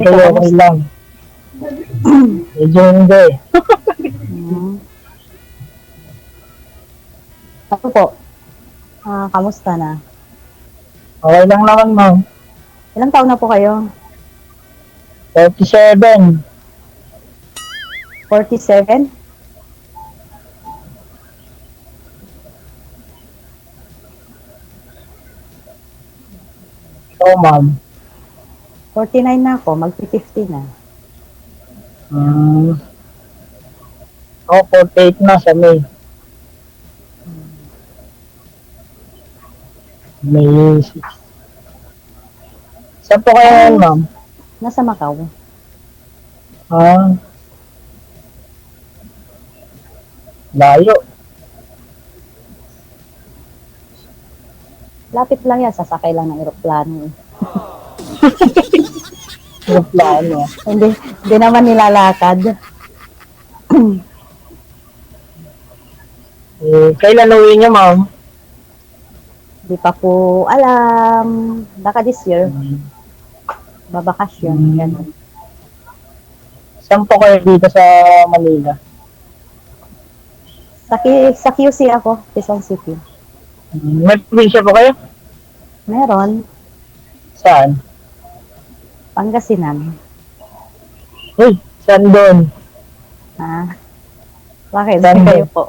Ikaw, Okay kamusta? lang. Medyo hindi. Hmm. Ako po, kamusta na? Okay lang naman, ma'am. Ilang taon na po kayo? 37. 47? Ikaw, ma'am. 49 na ako, magpi-50 na. Hmm. Ako, 48 na sa May. May 6. Saan po kayo ngayon, ma'am? Nasa Macau. Ah, layo. Lapit lang yan, sasakay lang ng eroplano. Yung plano. Hindi naman nilalakad. Kailan uwi niyo, ma'am? Di pa po alam. Baka this year, babakasyon. Ganun. Saan po kayo dito sa Manila? Sa QC ako, Quezon City. May probinsya po kayo? Meron, Saan? Pangasinan. Uy, saan doon? Bakit? Saan Kayo doon? po.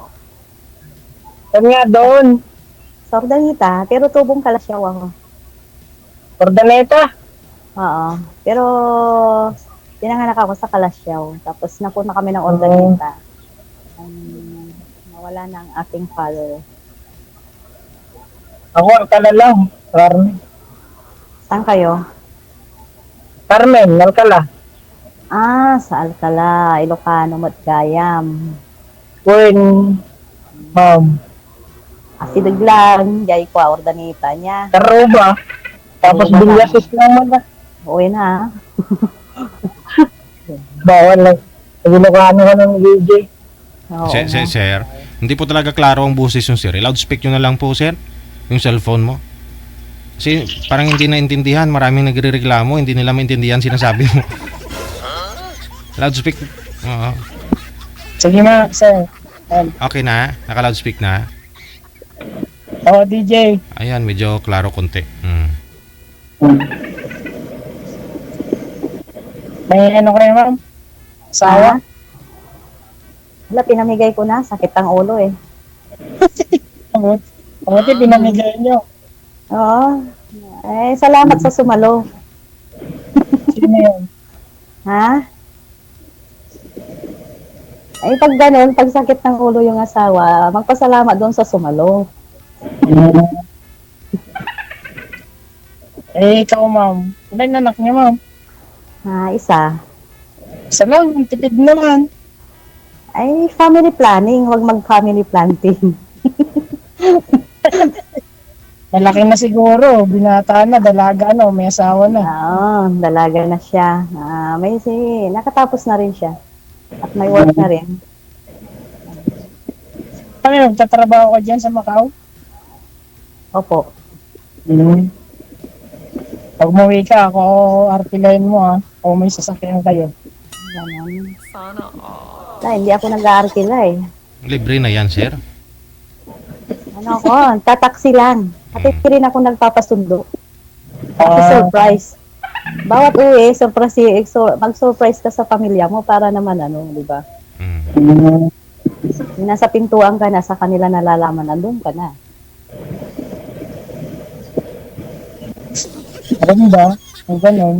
Saan nga doon? Sa Ordanita, pero tubong Kalasyaw ako. Ordaneta? Oo. Pero, pinanganak ako sa Kalasyaw. Tapos, napunta kami ng Ordanita. Nawala na ang aking father. Ako, Alcala lang. Carmen. Saan kayo? Carmen, Alcala. Sa Alcala, Ilocano, Matgayam. When, ma'am, Asidaglan, Jay ko, Ordanita niya. Taruba. Tapos Taruba Bilyasis naman na. Uwi na. Bawal lang. Nagilokano ka ng DJ. Oo, Sir, hindi po talaga klaro ang boses yung sir. Loudspeak nyo na lang po, sir, yung cellphone mo. Kasi parang hindi naintindihan, maraming nagrereklamo, hindi nila maintindihan sinasabi mo. Loudspeak. Oo. Sige ma, sir. Okay na? Naka-loudspeak na? Oo, DJ. Ayan, medyo klaro konti. May ano kayo, ma'am? Asawa? Wala, pinamigay ko na. Sakit ang ulo eh. Kamuti, pinamigay nyo. Oo. Salamat sa sumalo. Sino yun? Pag ganun, pag sakit ng ulo yung asawa, magpasalamat doon sa sumalo. Ikaw, ma'am. Ilan anak niya, ma'am? Isa. Isa lang, ang tipid naman. Family planning. Huwag mag-family planting. Malaki na siguro. Binata na, dalaga na, may asawa na. Oo, dalaga na siya. Nakatapos na rin siya. At may work na rin. Ano yun, tatrabaho ka dyan sa Macau? Opo. Pag umuwi ka, ako artilayin mo ha. O may sasakyan kayo. Ganun. Hindi ako nag-aarkila eh. Libre na yan, sir. Tataksi lang. At rin ako nagpapasundo. Surprise. Bawat uwi, mag-surprise ka sa pamilya mo para naman di ba? Nasa pintuan ka na, sa kanila nalalaman, nandun ka na. Ano ba? Ang ganun.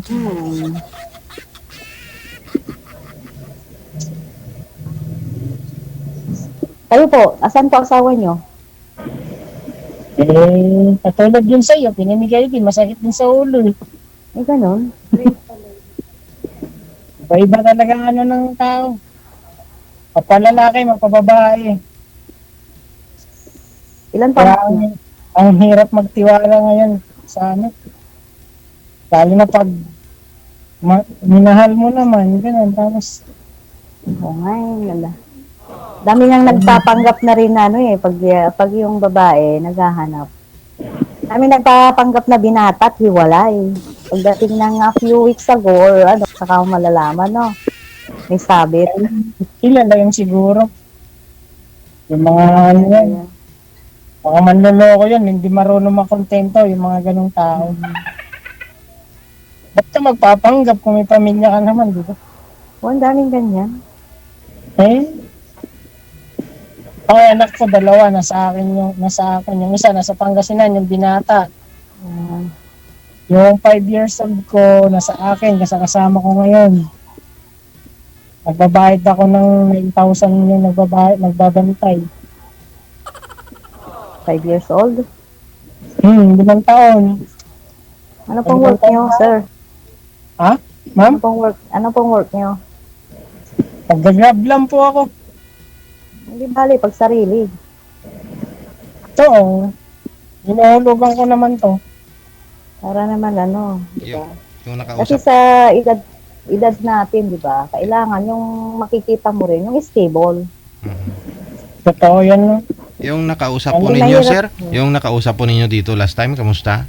Kayo po, asan po asawa nyo? Katulad yun sa'yo, pinamigay din, masakit din sa ulo. Ganun. Iba talaga ano ng tao. Mapalalaki, mapababae. Ilan Kaya pa? ang hirap magtiwala ngayon sa ano. Lalo na pag minahal mo naman, ganun. Tapos, Oo nga eh. Dami nang nagpapanggap na rin pag yung babae naghahanap. Dami nagpapanggap na binata at hiwalay. Pagdating ng few weeks ago, or ano, saka ko malalaman, no? May sabit. Ilan lang yung siguro. Yung mga ano yan, mga manloloko yun, hindi marunong makontento yung mga ganong tao. Ba't ka magpapanggap kung may pamilya ka naman, di ba? Oh, ang daming ganyan. Eh? Ang anak ko, dalawa, nasa akin yung isa, nasa Pangasinan, yung binata. Ah, Yung 5 years old ko, nasa akin, kasama ko ngayon. Nagbabayad ako ng 9,000 yung nagbabantay. 5 years old. 5 taon. Ano pong work niyo, sir? Ha? Ma'am? Ano pong work niyo? Pag-grab lang po ako. Hindi bali, pag sarili. Ito, hinuhulugan ko naman to. Para naman ano, di Yung, ba? yung Kasi nakausap. sa edad natin, di ba? Kailangan yung makikita mo rin, yung stable. Mhm. Totoo yan. No? Yung nakausap po Ang ninyo, mahirap sir? po. Yung nakausap po ninyo dito last time, kamusta?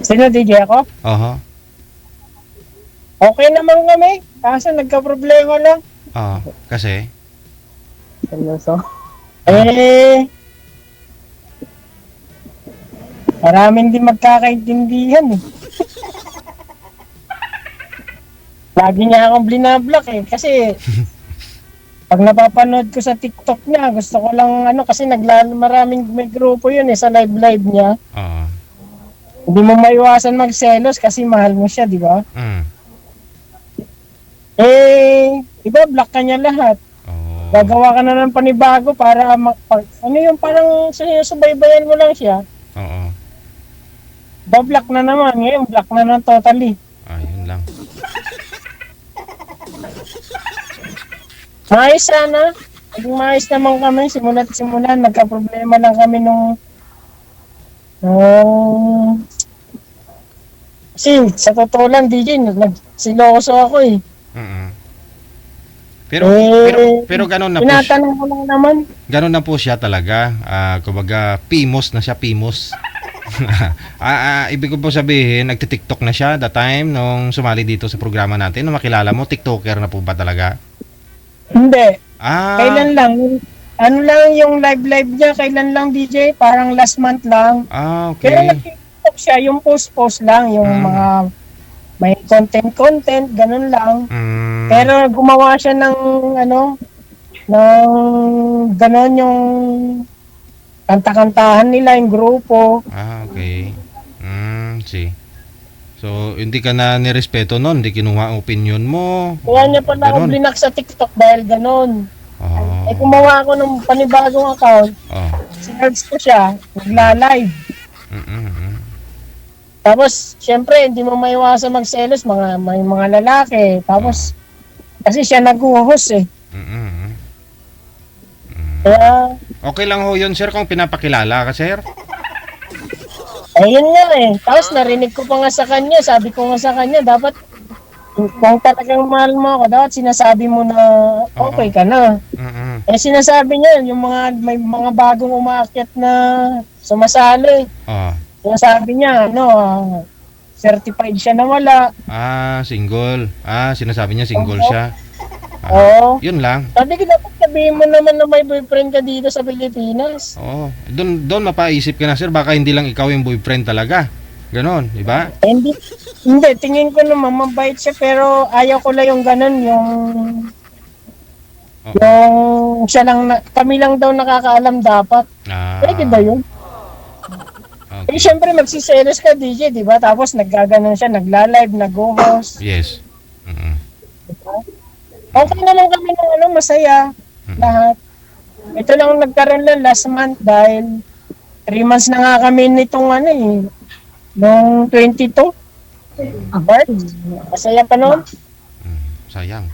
Sino, DJ ako? Oho. Okay naman kami. Kaso nagka-problema lang. Kasi? Seryoso. Maraming di magkakaintindihan eh. Lagi niya akong binablock eh. Kasi pag napapanood ko sa TikTok niya, gusto ko lang kasi maraming may grupo yun eh sa live niya. Oo. Hindi mo maiwasan magselos kasi mahal mo siya, di ba? Mm. Iba block ka niya lahat. Oo. Gagawa ka na ng panibago para parang sinusubaybayan mo lang siya. Oo. Ba-block na naman. Ngayon, block na ng totally. Yun lang. Maayos sana. Naging maayos naman kami. Simula nagka-problema lang kami nung kasi sa totoo lang, DJ, nagsiloso ako eh. Mm. Pero, pero ganun na po siya. Tinatanong ko lang naman. Ganun na po siya talaga. Kumbaga, pimos na siya, pimos. Ibig ko po sabihin, nagti-TikTok na siya the time nung sumali dito sa programa natin. Nung makilala mo, TikToker na po ba talaga? Hindi. Ah, Kailan lang? Ano lang yung live niya? Kailan lang, DJ? Parang last month lang. Pero okay. nag-TikTok siya, yung post lang, yung mga may content, ganun lang. Mm, Pero gumawa siya ng ganon yung kanta-kantahan nila, yung grupo. okay. See. So, hindi ka na nirespeto nun, hindi kinuha ang opinion mo. Kaya niya pala ako Ganun. blinak sa TikTok dahil ganon. Oh. Gumawa ako ng panibagong account, Oh. sinerge ko siya, nagla-live. Mm-mm. Tapos, syempre, hindi mo maiwasan magselos, may mga lalaki. Tapos, kasi siya nag-host eh. Mm-mm. Kaya, Okay lang ho yun, sir, kung pinapakilala ka, sir. ayun nga eh. Tapos, narinig ko pa nga sa kanya, sabi ko nga sa kanya, dapat, kung talagang mahal mo ako, dapat sinasabi mo na okay ka na. Mm-mm. Sinasabi niya, may mga bagong umaakyat na sumasali. Oh. Sinasabi niya, certified siya na wala. Single. Sinasabi niya single siya. Oo. Yun lang. Sabi ko, dapat sabihin mo naman na may boyfriend ka dito sa Pilipinas. Oo. Doon mapaisip ka na, sir, baka hindi lang ikaw yung boyfriend talaga. Ganon, di ba? Hindi, tingin ko naman mabait siya pero ayaw ko lang yung ganun, yung siya lang, kami lang daw nakakaalam dapat. Pwede ba yun? Okay. Syempre magsiselos ka, DJ, di ba? Tapos naggaganon siya, nagla-live, nag-host. Yes. Mm-mm. Okay naman kami ng masaya. Lahat. Ito lang nagkaroon lang last month dahil 3 months na nga kami nitong noong 22. March. Masaya pa noon. Sayang.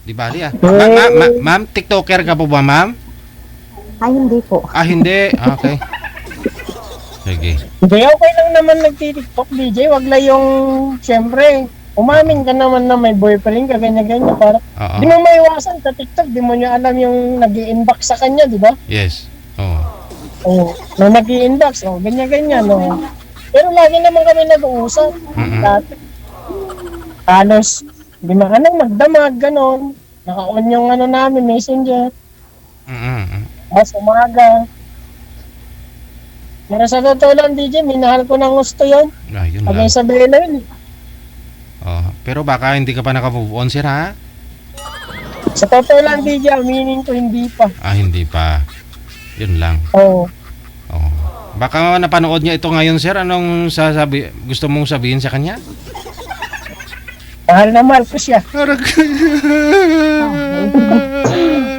Di bali Ma'am, TikToker ka po ba, ma'am? Ay, hindi po. Hindi. Okay. Sige. Hindi, okay lang naman nagtitiktok, DJ. Wag lang yung, syempre, umamin ka naman na may boyfriend ka, ganyan-ganyan. Para, Oo. di mo maiwasan sa TikTok, di mo niya alam yung nag-i-inbox sa kanya, di ba? Yes. Oo. Oh, na nag-i-inbox, ganyan-ganyan, no. Pero lagi naman kami nag-uusap. Mm-mm. Dati, halos, hindi na ka nang magdamag, ganon. Naka-on yung namin, messenger. Mm-mm. Tapos umaga. Pero sa totoo lang, DJ, minahal ko ng gusto yun. Yun Pag lang. yung sabihin na yun. Pero baka hindi ka pa naka-move on, sir, ha? Sa totoo lang, DJ, meaning ko hindi pa. Hindi pa. Yun lang. Oo. Oo. Baka napanood niya ito ngayon, sir. Anong gusto mong sabihin sa kanya? Mahal na mahal ko siya.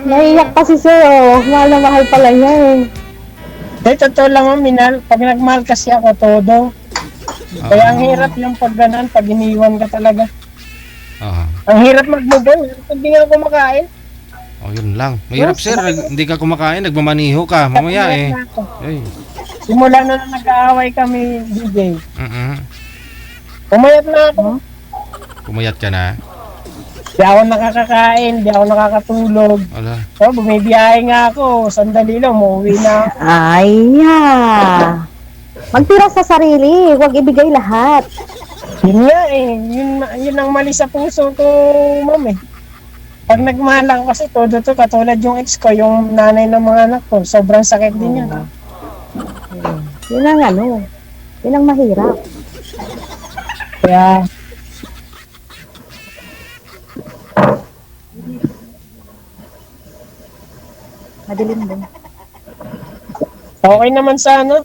Naiyak pa si sir, oh. Mahal na mahal pala niya eh. Totoo lang, minahal. Pag nagmahal kasi ako, todo. Kaya ang hirap yung pag ganan, pag iniwan ka talaga. Oo. Ang hirap mag-move on, hindi nga ako kumakain. Yun lang. Mahirap, sir. Hindi ka kumakain, nagmamaniho ka. Mamaya eh. Ay. Simula na nag-aaway kami, DJ. Mm-mm. Pumayat na ako. Pumayat ka na. Di ako nakakakain, di ako nakakatulog. Wala. So, bumibiyahe nga ako. Sandali lang, umuwi na. Ay, magtira sa sarili, huwag ibigay lahat. Yun nga eh. Yun ang mali sa puso ko, ma'am eh. Pag nagmahal ako kasi todo to, katulad yung ex ko, yung nanay ng mga anak ko, sobrang sakit din yan. Yun ang yun ang mahirap. Kaya, Madilim din. okay naman sana.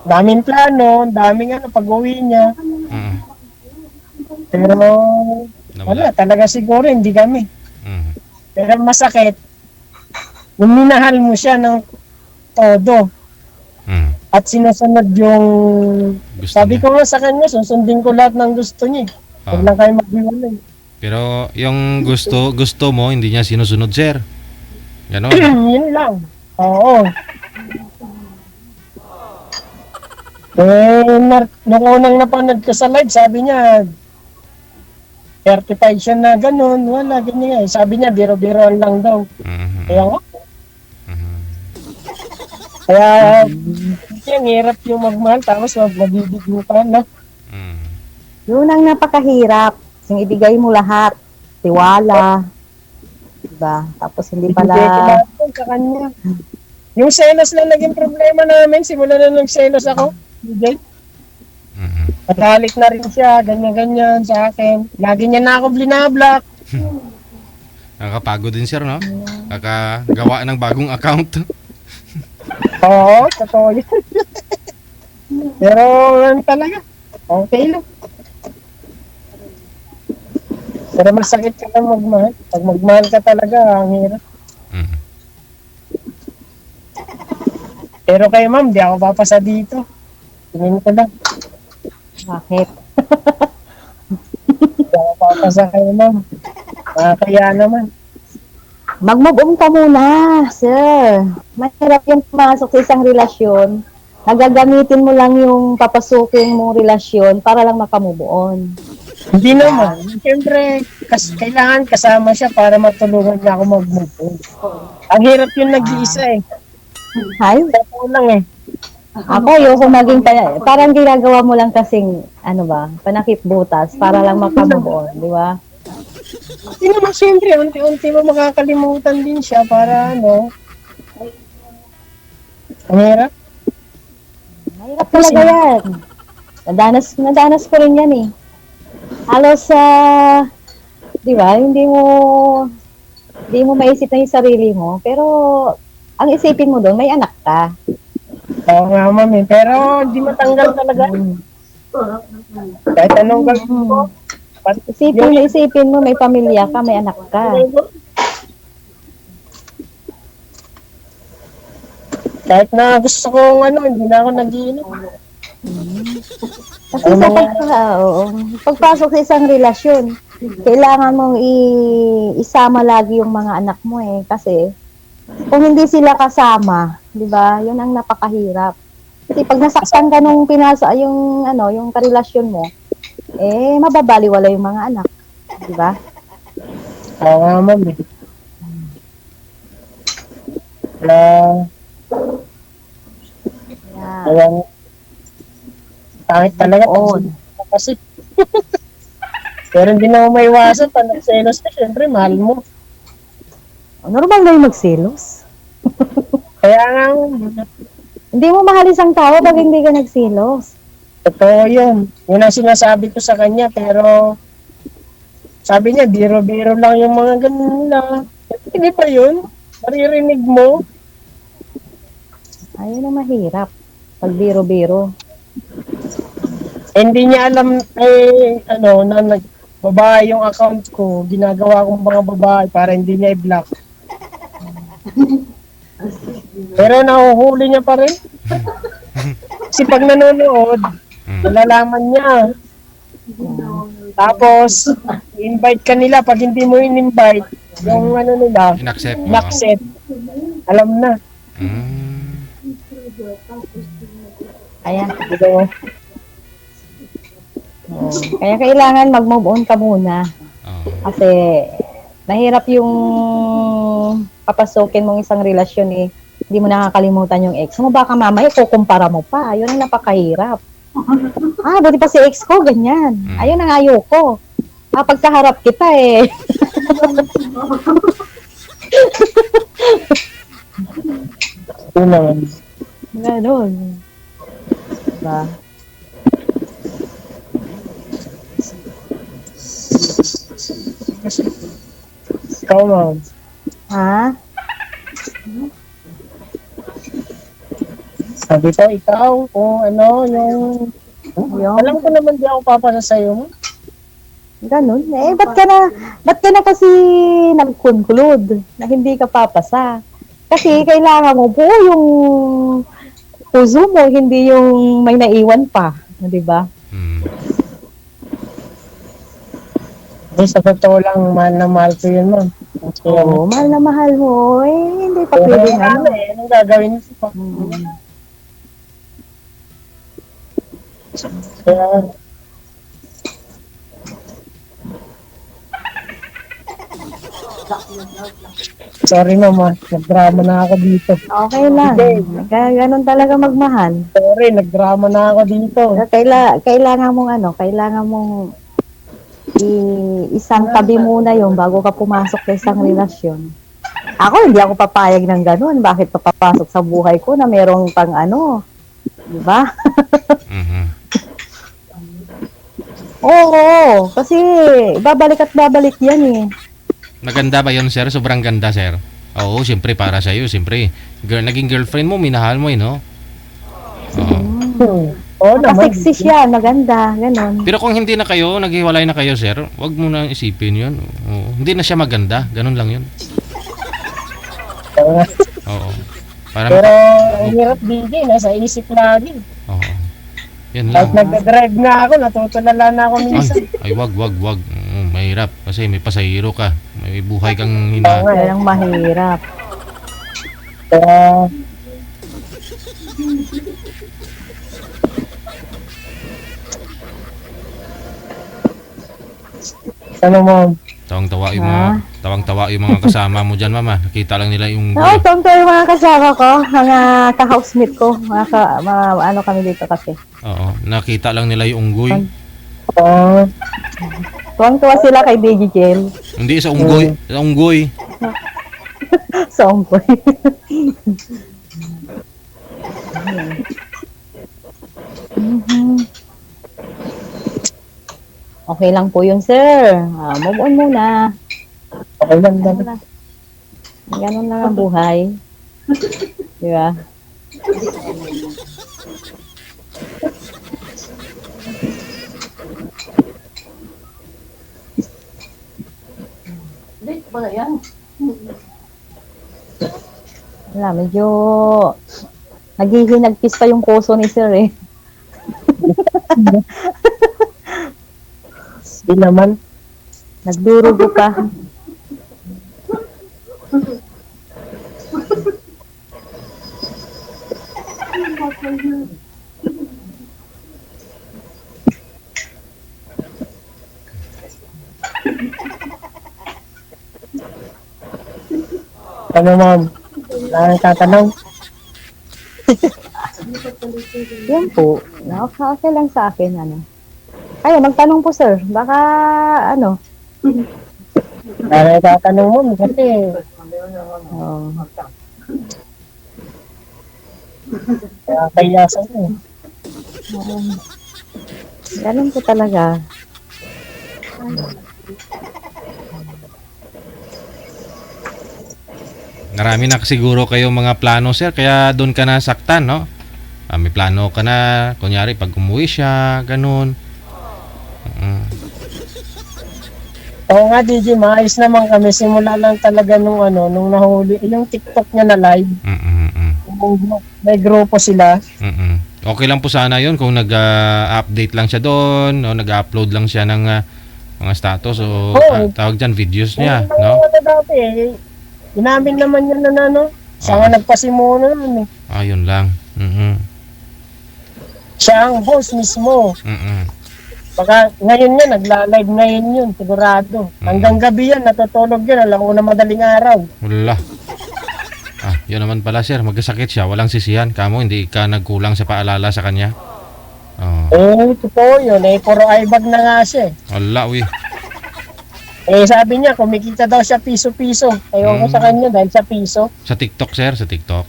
Daming plano, daming pag-uwi niya. Mm-mm. Pero, wala, talaga siguro hindi kami. Mm. Pero masakit, yung minahal mo siya ng todo Mm. at sinusunod yung, Gusto sabi niya. ko nga sa kanya, susundin ko lahat ng gusto niya. Huwag lang kayo maghiwalay. Pero yung gusto mo, hindi niya sinusunod, sir. Ganon. Yun lang. Oo. Nung unang napanood ko sa live, sabi niya, 35 siya na ganun, wala, ganyan. Sabi niya, biro-biroan lang daw. Mhm. Kaya nga, Mhm. kaya, ang hirap yung magmahal, tapos magiging mo pa, no? Mm. Yun ang napakahirap. Yung ibigay mo lahat. Tiwala. Diba? Tapos hindi Ibigay ko pala... lahat yun sa kanya. Yung selos na naging problema namin, simula na nagselos ako, DJ. Mhm. Nagalit na rin siya, ganyan-ganyan sa akin. Lagi niya na ako binablock. Nakakapagod din, sir, no? Kakagawa ng bagong account. Oo, totoo yun. Pero ano talaga, okay lang. Pero masakit ka lang magmahal. Pag magmahal ka talaga, ang hirap. Mhm. Pero kayo ma'am, di ako papasa dito. Tingin ko lang. Bakit? Di ako papasa kayo ma'am. Kaya naman. Mag-move on ka muna, sir. Mahirap yung pumasok sa isang relasyon. Nagagamitin mo lang yung papasukin mong relasyon para lang makamove on. Hindi naman. Siyempre, kailangan kasama siya para matulungan niya ako mag-move on. Ang hirap yung nag-iisa eh. Hay? Totoo lang eh. Ako, ayoko maging parang ginagawa mo lang kasing, panakip butas para lang makamove on, di ba? Hindi naman siyempre, unti-unti mo makakalimutan din siya para ang hirap. Mahirap talaga yan. Nadanas ko rin yan eh. Halos di ba, hindi mo maisip na yung sarili mo, pero ang isipin mo doon, may anak ka. Oo nga mami, pero di matanggal talaga. Kahit anong gawin mo, Isipin mo, may pamilya ka, may anak ka. kahit na gusto ko hindi na ako nag-iinom. Kasi sa pagpasok sa isang relasyon, kailangan mong isama lagi yung mga anak mo eh. Kasi kung hindi sila kasama, di ba, yun ang napakahirap. Kasi pag nasaktan ka nung yung karelasyon mo, mababaliwala yung mga anak. Di ba? Oo nga mami. Kaya, kahit talaga, Oo. kasi. Pero hindi na mo maiwasan, pag nagselos ka, syempre, mahal mo. Normal na yung magselos. Kaya nga, Hindi mo mahal isang tao pag hindi ka nagselos. totoo yun. Yun ang sinasabi ko sa kanya, pero sabi niya, biro-biro lang yung mga ganun na. Hindi pa yun. Maririnig mo. Ayun ang mahirap. Pag biro-biro. Hindi niya alam, na babae yung account ko. Ginagawa kong mga babae para hindi niya i-block. Pero nahuhuli niya pa rin. Kasi pag nanonood, malalaman niya. Tapos, invite ka nila. Pag hindi mo in-invite, yung nila, Inaccept mo. in-accept. Alam na. Mm. Kaya, Diba? kaya kailangan mag-move on ka muna. Oo. Kasi, mahirap yung papasukin mong isang relasyon eh. Hindi mo nakakalimutan yung ex mo. Baka mamaya kukumpara mo pa. Ayun ang napakahirap. Buti pa si ex ko, ganyan. Ayun ang ayoko. Pagkaharap kita eh. Yun naman. Ganon. Diba? Ikaw, ma'am. Ha? Sabi ko, ikaw, kung yung... Yung, Alam ko naman di ako papasa sa'yo mo. ganon. Ba't ka na kasi nag-conclude na hindi ka papasa? Kasi kailangan mo po yung puso mo, hindi yung may naiwan pa. Di ba? Mm. Sa totoo lang, mahal na mahal ko yun, ma'am. Oo, mahal na mahal mo. Hindi pa Pero pwedeng ano anong gagawin ko? Kaya, sorry mama, nagdrama na ako dito. Okay lang. Ganon talaga magmahal. Sorry, nagdrama na ako dito. Kailangan mong isang tabi muna yung bago ka pumasok sa isang relasyon. Ako, hindi ako papayag ng ganun. Bakit ka papasok sa buhay ko na merong pang di ba? Mhm. Oo, kasi babalik at babalik yan eh. Maganda ba yun, sir? Sobrang ganda, sir. Oo, siyempre para sa iyo, siyempre. Naging girlfriend mo, minahal mo, no? Oo. Oo naman. Sexy siya, maganda, ganon. Pero kung hindi na kayo, naghiwalay na kayo, sir, wag mo na isipin yun. Oo. Hindi na siya maganda, ganun lang yun. Oo. Para Pero ang hirap DJ, nasa isip lagi. Oo. Yan Kahit lang. nagdadrive nga ako, natutulala na ako minsan. Ay, wag. Mahirap. Kasi may pasahero ka. May buhay kang hina. Yan ang mahirap. Kaya, ano mo, Tawang-tawa yung mga kasama mo diyan, mama. Nakita lang nila yung Oo, tonto yung mga kasama ko, mga ka-housemate ko, ano kami dito kasi. Oo, nakita lang nila yung unggoy. Tuwang-tuwa sila kay DJ Jel. Hindi sa unggoy, sa unggoy. Sa ongkoy. Okay lang po yun, sir. Move on muna. okay lang naman. Ganun lang ang buhay. Di ba? Wala, medyo naghihinagpis pa yung puso ni sir eh. Hindi naman. Nagdurugo pa. Ano ma'am? Wala nang tatanong. Yun po. Okay lang sa akin, ano. Kayo, magtanong po, sir. Baka, ano. Kaya tatanong mo kasi Oh, kaya sa ko. ganun po talaga. Marami na siguro kayong mga plano, sir, kaya doon ka nasaktan, no? May plano ka na, kunyari pag umuwi siya, ganun. Oo nga, DJ, maayos naman kami. Simula lang talaga nung nung nahuli, yung TikTok niya na live, may grupo sila. Okay lang po sana yun kung nag-update lang siya doon, no? Nag-upload lang siya ng mga status o tawag dyan, videos niya, no? Dati, inamin naman niya na siya nga nagpasimula nun eh. Ayun lang. Siya ang host mismo. Baka ngayon yan, nagla-live ngayon yun, sigurado. Hanggang gabi yan, natutulog yan, alam ko na madaling araw. Wala. Yun naman pala, sir. Magkasakit siya. Walang sisihan. Kamo, hindi ka nagkulang sa paalala sa kanya. Totoo yun. Puro ibag na nga siya. Wala, uy. Sabi niya, kumikita daw siya piso-piso. Ayaw ko sa kanya dahil sa piso. Sa TikTok, sir. Sa TikTok.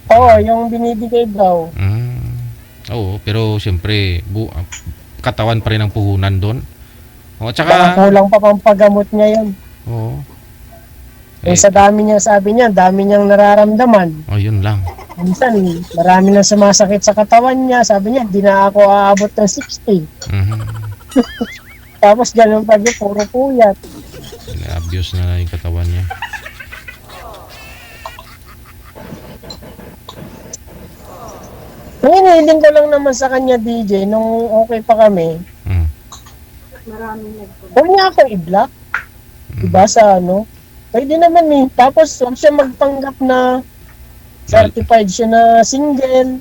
Oo, yung binibigay daw. Oo, pero siyempre, katawan pa rin ang puhunan doon. O, Baka tsaka... kulang pa pang paggamot niya yun. Oo. Sa dami niya, sabi niya, dami niyang nararamdaman. Yun lang. Minsan, marami nang sumasakit sa katawan niya. Sabi niya, di na ako aabot ng 60. Tapos ganun pa din, puro puyat. Abuse na yung katawan niya. Ang hinihiling ko lang naman sa kanya, DJ, nung okay pa kami, huwag niya akong i-block. Diba sa pwede naman Tapos huwag siya magpanggap na certified siya na single.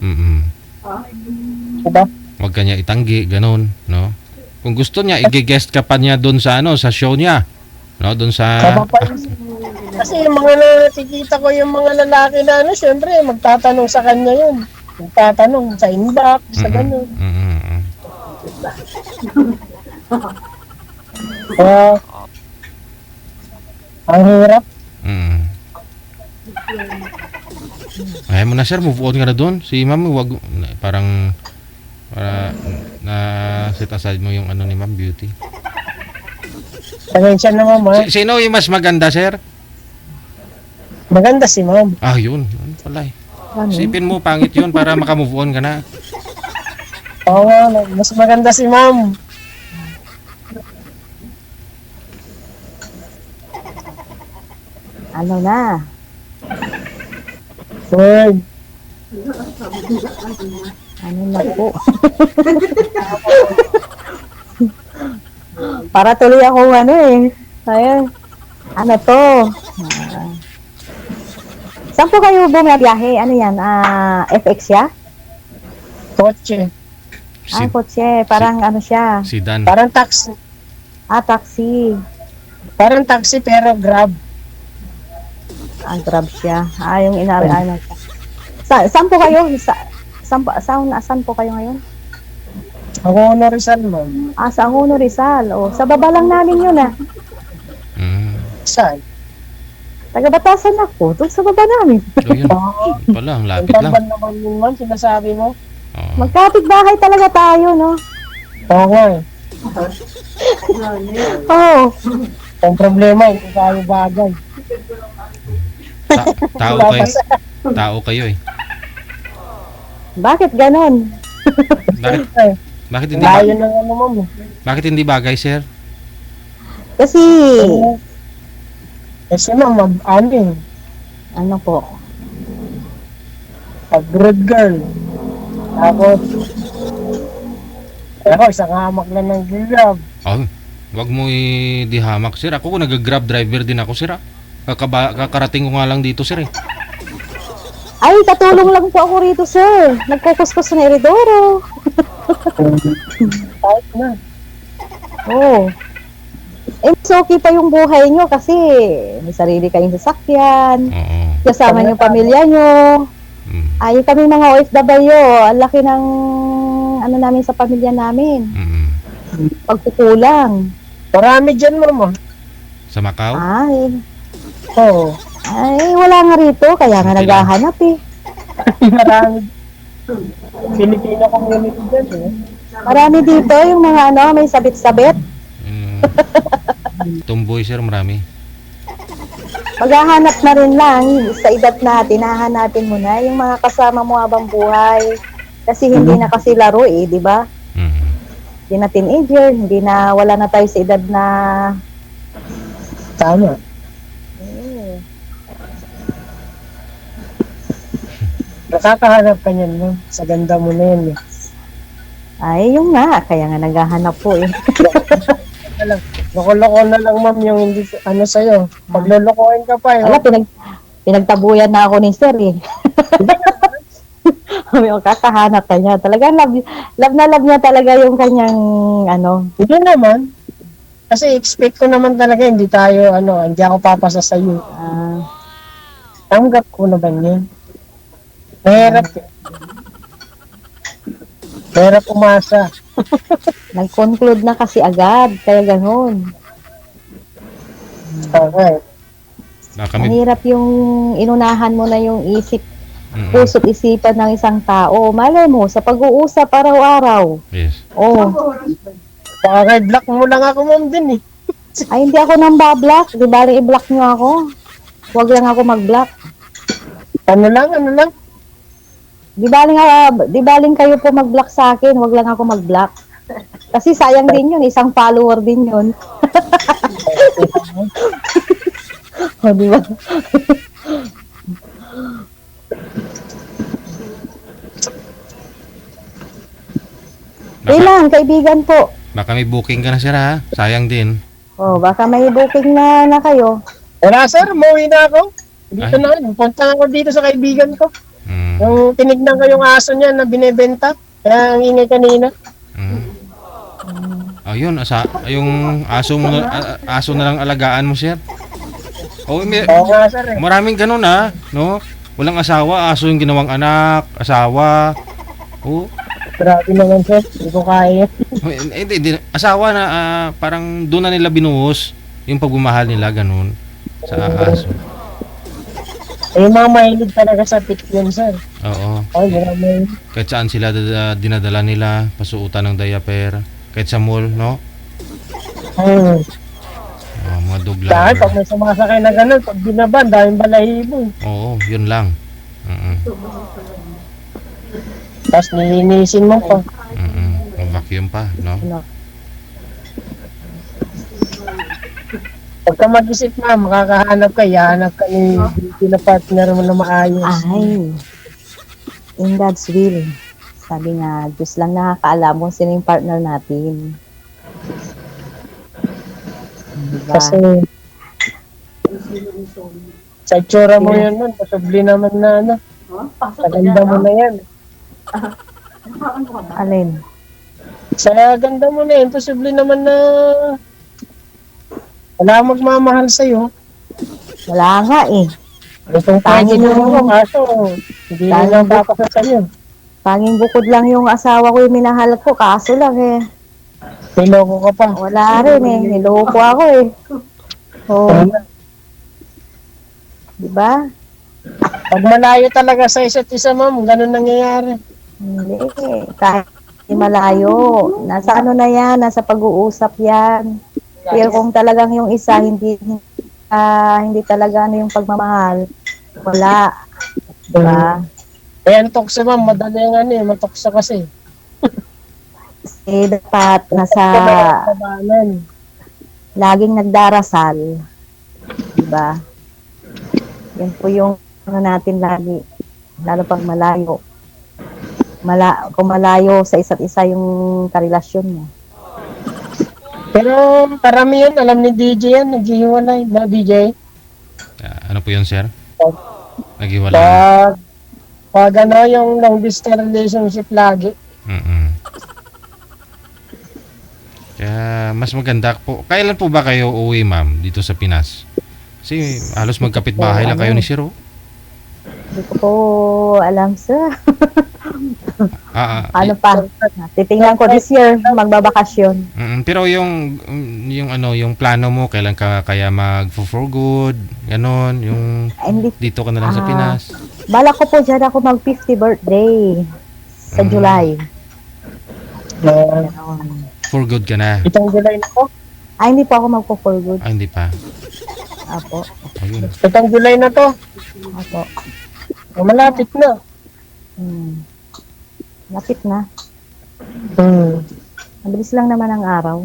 Diba? Huwag ka niya itanggi, ganun, no? Kung gusto niya, i-guest ka pa niya doon sa sa show niya. No, doon sa... Kasi yung mga nakikita ko yung mga lalaki na syempre, magtatanong sa kanya yun. Magtatanong sa inbox, sa ganun. Ang hirap. Ayaw mo na, sir, move on ka na doon. Si ma'am, wag, parang para na set aside mo yung ni ma'am, beauty. Pasensya na mama. Sino yung mas maganda, sir? Maganda si ma'am. Yun. Ano pala eh. Sipin mo, pangit yun para makamove on ka na. Oo nga, mas maganda si ma'am. Ano na? Word. Ano na po? Para tuloy ako Ayun. Ano to? Saan po kayo bumabiyahe? Ano yan? FX ya? Kotse. Kotse. Parang siya? Sedan. Parang taxi. Taxi. Parang taxi pero grab. Grab siya. Yung inari-ano siya. Saan po kayo? Saan po kayo ngayon? Ako na Rizal, ma'am. Sa Angono Rizal. Sa baba lang namin yun Saan? Taga-Batasan ako. Doon sa baba namin. Yun pala, ang lapit lang. Ang naman yun, ma'am, sinasabi mo. Magkapit bahay talaga tayo, no? Oo nga Oo. Ang problema, hindi tayo bagay. Tao kayo eh. Bakit ganon? Bakit hindi Layo ng ma'am. Bakit hindi bagay, sir? Kasi, ma'am, ano po? Abroad girl. Ako, isang hamak lang ng grab. Wag mo i-dihamak, sir. Ako kung nag-grab driver din ako, sir. Kakarating ko nga lang dito, sir eh. Ay, katulong lang po ako rito, sir. Nagkukuskus ng Eridoro. Kahit na. Mas okay pa yung buhay nyo kasi may sarili kayong sasakyan. Kasama nyo pamilya nyo. Ay, kami mga OFW, ang laki ng ano namin sa pamilya namin. Mm. Pagkukulang. Marami dyan, ma'am. Sa Macau? Ay, Oo. ay, wala nga rito, kaya nga Hindi lang. naghahanap eh. Marami. Filipino community dyan, eh. Marami dito yung mga ano, may sabit-sabit. Mm. Tumboy, sir, marami. Maghahanap na rin lang sa edad natin, hahanapin mo na yung mga kasama mo habang buhay. Kasi hindi na kasi laro eh, di ba? Mm. Hindi na teenager, hindi na, wala na tayo sa edad na, Tama. Nakakahanap ka niyan, ma'am. Sa ganda mo na yan, eh. ay, yung nga, kaya nga naghahanap po eh. Loko-loko na lang, ma'am, yung hindi, ano sa'yo. Pag lolokohin ka pa, eh. Wala, pinagtabuyan na ako ni Sir eh. May kakahanap ka niya. Talagang love niya talaga yung kanyang, ano, Hindi naman. Kasi expect ko naman talaga, hindi tayo, hindi ako papasa sa'yo. Tanggap ko na ba yun? Mahirap eh. Mahirap umasa. nag-conclude na kasi agad, kaya ganun. Okay. Baka may... Mahirap yung inunahan mo na yung isip, Mm. puso't isipan ng isang tao. Malay mo, sa pag-uusap araw-araw. Yes. Oh, Baka kay block mo lang ako, ma'am, din eh. ay hindi ako nang bablock. Di ba i-block nyo ako? Huwag lang ako mag-block. Ano lang? Di baling kayo po mag-block sa akin, wag lang ako mag-block. Kasi sayang din yun, isang follower din yun. O, di ba? Ilang, kaibigan po. Baka may booking ka na, sir, ha? Sayang din. O, baka may booking na kayo. Wala, sir. Umuwi na ako. Dito Ay. na ako. Punta ako dito sa kaibigan ko. Mm. Yung tinignan ko yung aso niya na binebenta. Kaya ang ingay kanina. Mm. Ayun, yung aso mo aso na lang alagaan mo, sir. Oh, Oo nga, sir. Eh. maraming ganun, ha, no? Walang asawa, aso yung ginawang anak, asawa. Oh, Grabe naman, sir. Hindi ko kaya. hindi, asawa na parang doon na nila binuhos yung pagmamahal nila, ganun sa aso. Eh, yung mga mahilig talaga sa pit yun, sir. Oo. Ay, grabe. Kahit saan sila dinadala nila, pasuutan ng diaper, kahit sa mall, no? Mga dog Dahil lover. pag may sumasakay na gano'n, pag binaban, daming balahibo. Oo, yun lang. Mm-mm. Tapos nilinisin mo pa. Vacuum pa, no? Ano? Pagka mag-isip na, makakahanap ka, ihanap ka ni na partner mo na maayos. Ay, in God's will. Sabi nga, Diyos lang nakakaalam kung sino yung partner natin. Diba? Kasi sa itsura mo yan nun, pasubli naman na ano. Sa ganda mo na yan. Alin? Sa ganda mo na yan, pasubli naman na wala magmamahal sa'yo. Wala nga eh. Itong pwede Tangin mo mo. mo, kaso hindi na papasa sa'yo. Panging bukod lang yung asawa ko yung minahal ko, kaso lang eh. Niloko ka pa. Wala rin eh, niloko ako eh. Oh, di ba? Pag malayo talaga sa isa't isa, ma'am, ganun nangyayari. Hindi eh. Kahit hindi malayo. Nasa ano na yan, nasa pag-uusap yan. Pero kung talagang yung isa hindi talaga ano yung pagmamahal, wala. Diba? Kaya ang tokso, ma'am, madali ang ano eh, matokso kasi. Kasi dapat nasa Kabanan. laging nagdarasal. Diba? Yan po yung ano natin lagi. Lalo pag malayo. Kung malayo sa isa't isa yung karelasyon mo. Pero karamihan, alam ni DJ yan, naghihiwalay na DJ. Ano po yun, sir? Naghiwalay. Pag ano, yung long distance relationship lagi. Mm-mm. Kaya mas maganda po. Kailan po ba kayo uuwi, ma'am, dito sa Pinas? Kasi halos magkapit bahay lang kayo ni Sir, oh. Hindi ko po alam, sir. Ano Eh, pa? Titingnan ko this year, magbabakasyon. pero yung ano, yung plano mo kailan ka kaya mag for good, ganon, yung Ay, hindi. dito ka na lang sa Pinas. Balak ko po dyan ako mag 50 birthday sa July. Ganon. For good ka na. Itong July na to. Ay, hindi po ako magpo-for good. Hindi pa. Apo. Ayun. Itong July na to. Apo. Malapit na. Lapit na. Hmm. Mabilis lang naman ang araw.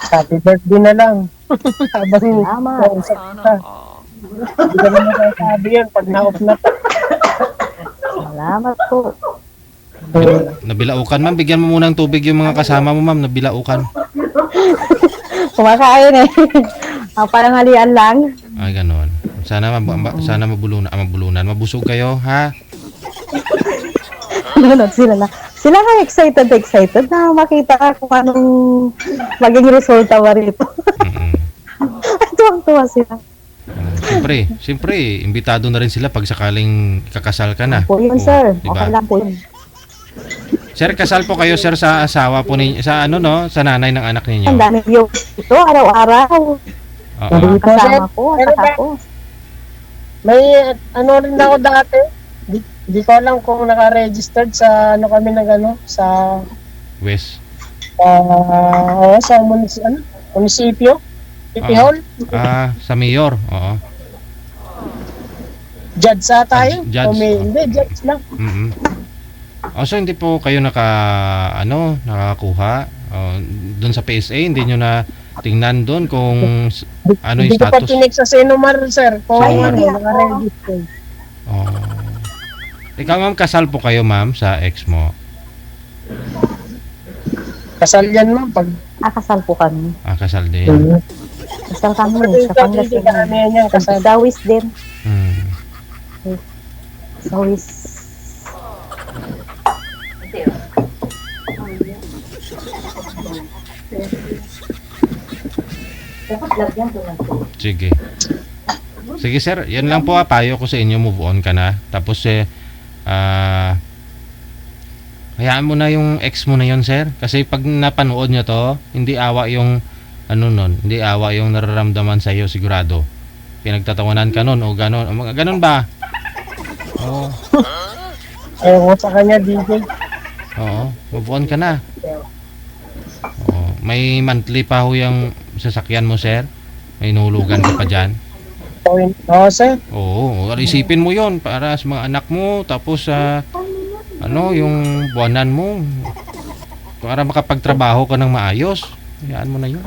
Happy birthday na lang. Habang Salamat. nausap ka. Hindi ka naman sasabi yan pag na-off na to. Salamat po. Nabilaukan, ma'am. Bigyan mo muna ng tubig yung mga kasama mo, ma'am. Nabilaukan. Kumakain eh. Parang halian lang. Ay, ganon. Sana sana mabulunan. Mabusog kayo, ha? Nanonood sila na. Sila nga excited na makita kung anong maging resulta ba rito. Mm-mm. Tuwang-tuwa sila. Siyempre, imbitado na rin sila pag sakaling kakasal ka na. Po yun, Oo, sir. diba? Okay lang po yun. Sir, kasal po kayo, sir, sa asawa po ninyo, sa ano, no? Sa nanay ng anak ninyo. Ang dami views ito, araw-araw. Oo. Mga kasama ko, Pero saka ko. May ano rin ako dati. Di ko alam kung naka-registered sa ano kami ano sa West. sa munisipyo. City Ah. Hall. Sa mayor. Oo. Judge sa tayo. Judge. Hindi, judge lang. Mm-mm. So hindi po kayo nakakuha doon sa PSA, hindi nyo na tingnan doon kung ano yung Hindi ko pa status. tinik sa Senomar, sir. Kung Sa ano, Senomar. naka-register. Oh. Ikaw, ma'am, kasal po kayo, ma'am, sa ex mo. Kasal yan, ma'am. Pag Kasal po kami. Kasal din. Kasal kami sa hindi ka Pangasinan. yan, kasal. Sa Wis din. Hmm. Sa Wis. Sige. Sige, sir. Yan lang po, payo ko sa inyo. Move on ka na. Tapos, hayaan mo na yung ex mo na yon, sir. Kasi pag napanood nyo to, hindi awa yung hindi awa yung nararamdaman sa iyo, sigurado. Pinagtatawanan ka nun o ganon. Ganon ba? Oo. Ayaw ko sa kanya, DJ. Oo. Move on ka na. Oo. May monthly pa ho yung sasakyan mo, sir. May nahulugan ka pa dyan. Oo, sir. Oo. Isipin mo yon para sa mga anak mo. Tapos, yung buwanan mo. Para makapagtrabaho ka ng maayos. Hayaan mo na yun.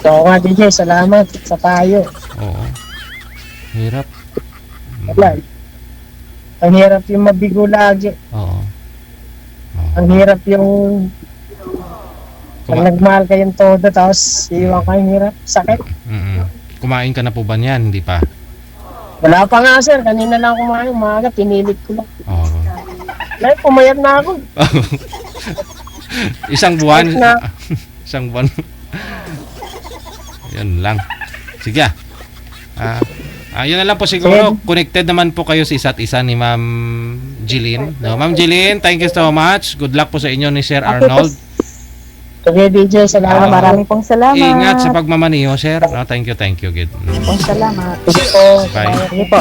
Oo nga, DJ. Salamat sa payo. Oo. Hirap. Wala. Ang hirap yung mabigo lagi. Oo. Ang hirap yung pag nagmahal kayong todo tapos iwan kayong hirap. Sakit. Kumain ka na po ba niyan? Hindi pa. Wala pa nga, sir. Kanina lang kumain. Umaga, pinilit ko lang. Oo. Like, pumayat na ako. Isang buwan. Kahit na- Isang buwan. Yan lang. Sige. Yun na lang po siguro. Connected naman po kayo sa isa't isa ni Ma'am Jeline. No, Ma'am Jeline, thank you so much. Good luck po sa inyo ni Sir Arnold. Sige, DJ. Salamat. Maraming pong salamat. Ingat sa pagmamaniho, sir. No, thank you, good. Pong salamat. Sige po. Bye. Sige po.